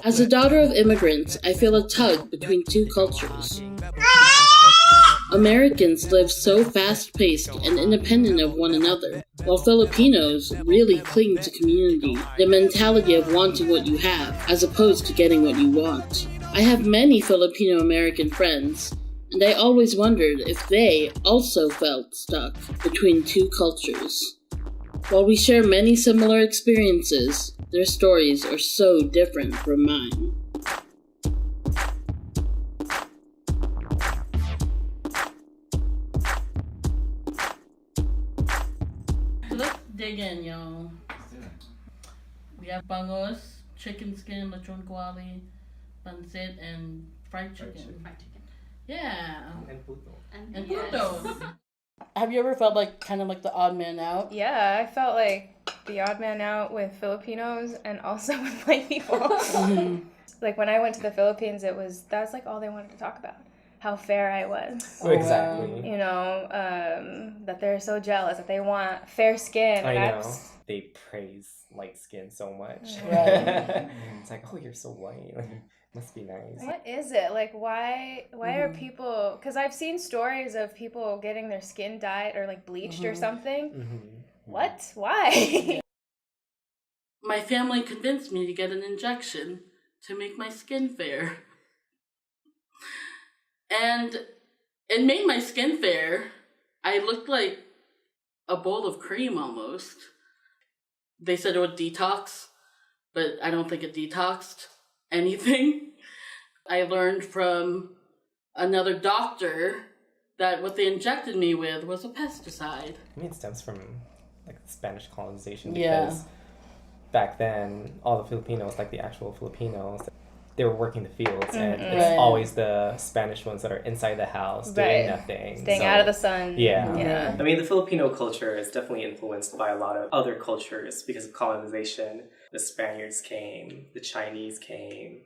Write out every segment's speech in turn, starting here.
As a daughter of immigrants, I feel a tug between two cultures. Americans live so fast-paced and independent of one another, while Filipinos really cling to community, the mentality of wanting what you have, as opposed to getting what you want. I have many Filipino-American friends, and I always wondered if they also felt stuck between two cultures. While we share many similar experiences, their stories are so different from mine. Let's dig in, y'all. We have bangos, chicken skin, lechon kawali, pancit, and fried chicken. Yeah. And puto. And puto. Have you ever felt like kind of like the odd man out? Yeah, I felt like the odd man out with Filipinos and also with white people. Mm-hmm. Like when I went to the Philippines, that's like all they wanted to talk about. How fair I was. Oh, exactly. You know, that they're so jealous, that they want fair skin. I know. They praise light skin so much. Right. It's like, oh, you're so white. Must be nice. What is it? Like, why are people... Because I've seen stories of people getting their skin dyed or, like, bleached or something. Mm-hmm. What? Why? My family convinced me to get an injection to make my skin fair. And it made my skin fair. I looked like a bowl of cream almost. They said it would detox, but I don't think it detoxed anything. I learned from another doctor that what they injected me with was a pesticide. I mean, it stems from like Spanish colonization because back then, all the Filipinos, like the actual Filipinos, they were working the fields, and it's always the Spanish ones that are inside the house doing nothing. Staying out of the sun. Yeah. I mean, the Filipino culture is definitely influenced by a lot of other cultures because of colonization. The Spaniards came, the Chinese came,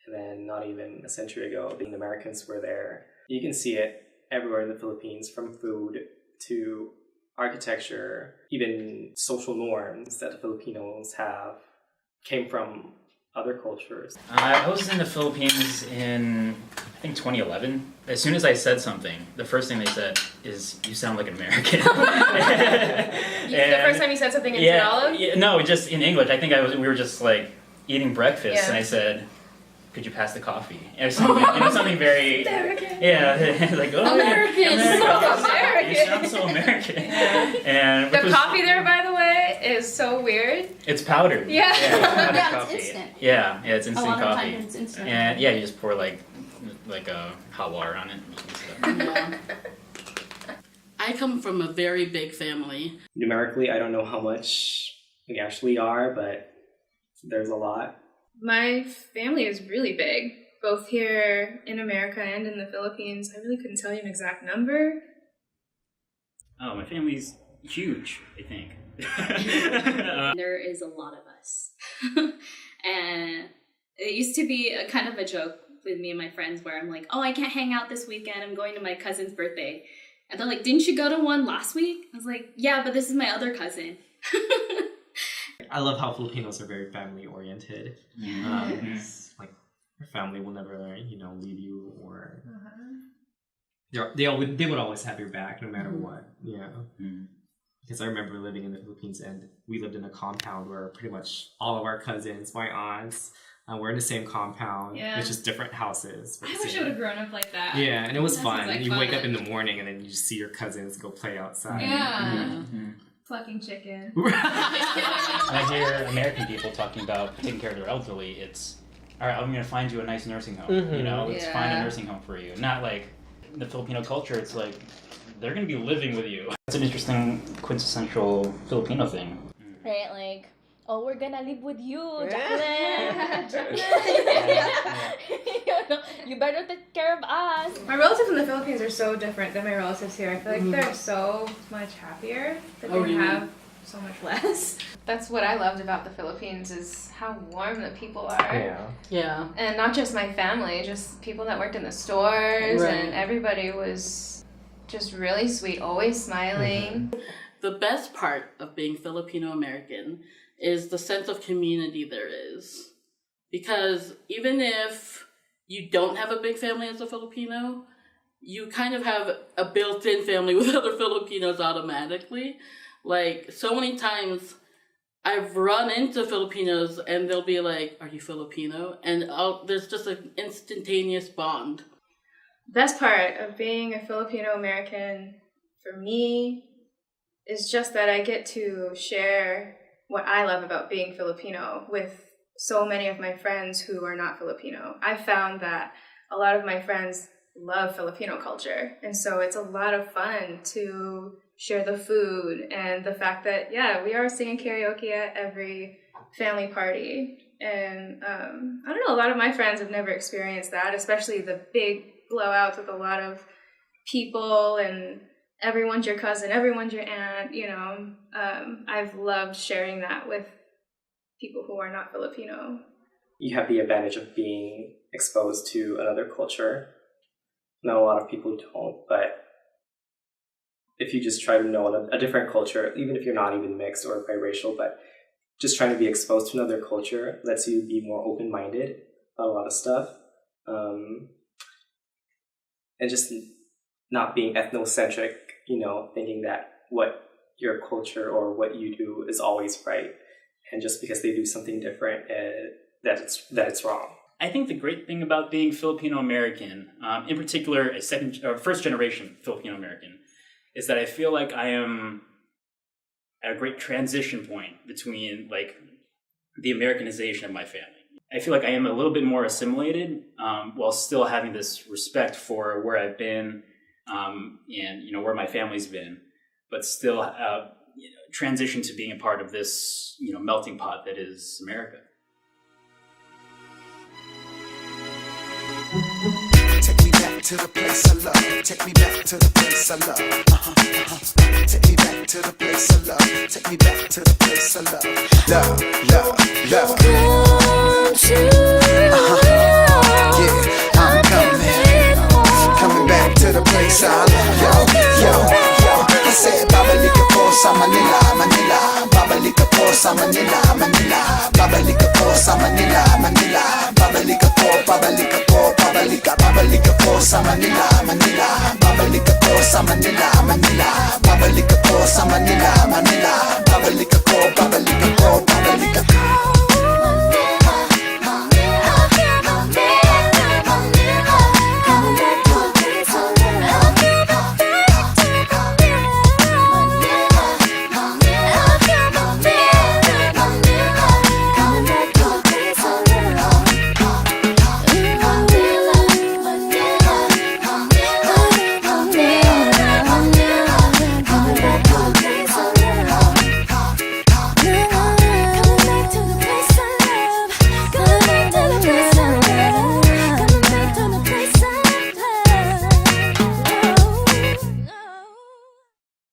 and then not even a century ago, the Americans were there. You can see it everywhere in the Philippines, from food to architecture, even social norms that the Filipinos have came from other cultures. I was in the Philippines in, I think, 2011. As soon as I said something, the first thing they said is, "You sound like an American." The first time you said something in Tagalog? Yeah, no, just in English. I think we were just like eating breakfast, and I said, "Could you pass the coffee?" Or something, something very American. Yeah, like American. You sound so American. And the coffee there, by the way, is so weird. It's powdered. Yeah. It's instant. Yeah, it's instant a lot coffee. of times it's instant. And you just pour like hot water on it. Yeah. I come from a very big family. Numerically, I don't know how much we actually are, but there's a lot. My family is really big, both here in America and in the Philippines. I really couldn't tell you an exact number. Oh, my family's huge, I think. There is a lot of us. And it used to be a kind of a joke with me and my friends where I'm like, oh, I can't hang out this weekend. I'm going to my cousin's birthday. And they're like, didn't you go to one last week? I was like, yeah, but this is my other cousin. I love how Filipinos are very family oriented. Like your family will never, leave you, or they would always have your back no matter what. Yeah. Because I remember living in the Philippines, and we lived in a compound where pretty much all of our cousins, my aunts, we're in the same compound. Yeah. It's just different houses. I wish I would have grown up like that. Yeah, and it was fun. Like you fun. wake up in the morning, and then you just see your cousins go play outside. Yeah. Plucking chicken. When I hear American people talking about taking care of their elderly, it's, all right, I'm going to find you a nice nursing home. Let's find a nursing home for you. Not like in the Filipino culture, it's like they're going to be living with you. It's an interesting quintessential Filipino thing. Right, like, oh, we're gonna live with you, Jacqueline. You better take care of us. My relatives in the Philippines are so different than my relatives here. I feel like they're so much happier, that they have so much less. That's what I loved about the Philippines, is how warm the people are. Yeah. And not just my family, just people that worked in the stores, and everybody was just really sweet, always smiling. The best part of being Filipino American is the sense of community there is. because even if you don't have a big family as a Filipino, you kind of have a built-in family with other Filipinos automatically. Like, so many times I've run into Filipinos and they'll be like, "Are you Filipino?" And there's just an instantaneous bond. Best part of being a Filipino American for me is just that I get to share what I love about being Filipino with so many of my friends who are not Filipino. I found that a lot of my friends love Filipino culture, and so it's a lot of fun to share the food and the fact that, yeah, we are singing karaoke at every family party. And I don't know, a lot of my friends have never experienced that, especially the big blowouts with a lot of people and everyone's your cousin, everyone's your aunt, you know. I've loved sharing that with people who are not Filipino. You have the advantage of being exposed to another culture. Not a lot of people don't, but if you just try to know a different culture, even if you're not even mixed or biracial, but just trying to be exposed to another culture lets you be more open-minded about a lot of stuff. And just not being ethnocentric, you know, thinking that what your culture or what you do is always right. And just because they do something different, that it's wrong. I think the great thing about being Filipino American, in particular a first generation Filipino American, is that I feel like I am at a great transition point between like the Americanization of my family. I feel like I am a little bit more assimilated while still having this respect for where I've been and, you know, where my family's been, but still transition to being a part of this, you know, melting pot that is America. Take me back to the place I love. Take me back to the place I love. Take me back to the place I love. Take me back to the place I love. Love, love, love. Come to yeah, I'm coming back to the place I love. Yo. I said, Babalika po sa Manila, Manila. Babalika po sa Manila, Manila. Babalika po sa Manila.